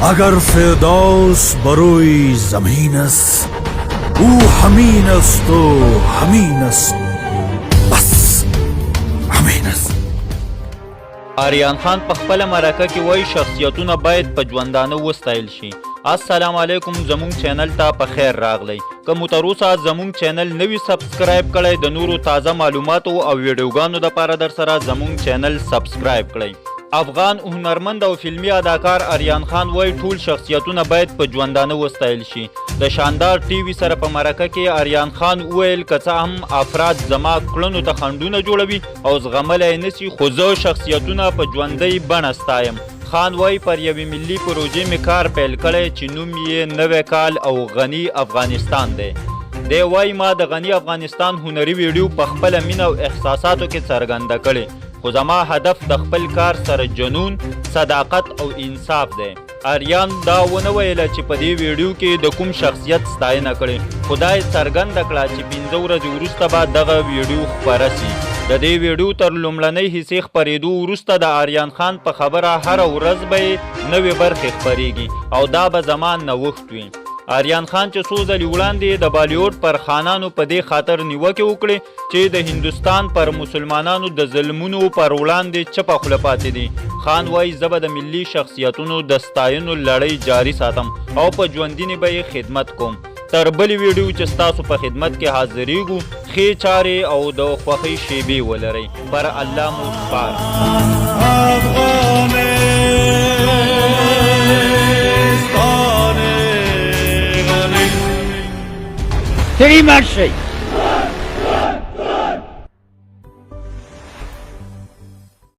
اگر فردوس بروی زمین است او همین است و همین است بس همین است. آریان خان په خپله مرکه کې وایي شخصیتونه باید په ژوندانه وستایل شي. السلام علیکم، زمونږ چینل ته په خیر راغلی. که مو تر اوسه زمونږ چینل نوي سبسکرایب کړی، د نورو تازه معلوماتو او ویډیوګانو دپاره در سره زمونږ چینل سبسکرایب کړئ. افغان هنرمند او فلمي اداکار آریان خان وایي ټول شخصیتونه باید په ژوندانه وستایل شي. د شاندار ټي وي سره په مرکه کې آریان خان وویل که څه هم افراد زما کړنو ته خنډونه جوړوي او زغملی نسي، خو زه شخصیتونه په ژوندۍ بڼه ستایم. خان وایي پر یوې ملي پروژې مې کار پیل کړی چې نوم یې نوی کال او غني افغانستان دی. دی وایي ما د غني افغانستان هنري ویډیو په خپله مینه او احساساتو کې څرګنده کړې، خو زما هدف د خپل کار سره جنون، صداقت او انصاف دی. آریان دا ونه ویله چې په دې ویډیو کې د کوم شخصیت ستاینه کړې، خو دا یې څرګنده کړه چې 15 ورځې وروسته به دغه ویډیو خپره سي. د دې ویډیو تر لومړنۍ حصې خپرېدو وروسته د آریان خان په خبره هره ورځ به یې نوې برخې خپرېږي او دا به زما نوښت وي. آریان خان چې څو ځلې وړاندې د بالیوډ پر خانانو په دې خاطر نیوکې وکړې چې د هندوستان پر مسلمانانو د ظلمونو پر وړاندې چپه خوله پاتې دي. خان وایي زه به د ملي شخصیتونو د ستاینو لړۍ جاري ساتم او په ژوندینې به یې خدمت کوم. تر بلې ویډیو چې ستاسو په خدمت کې حاضرېږو، ښې چارې او د خوښۍ شیبې ولرئ. پر الله مو سپار. تری مرشی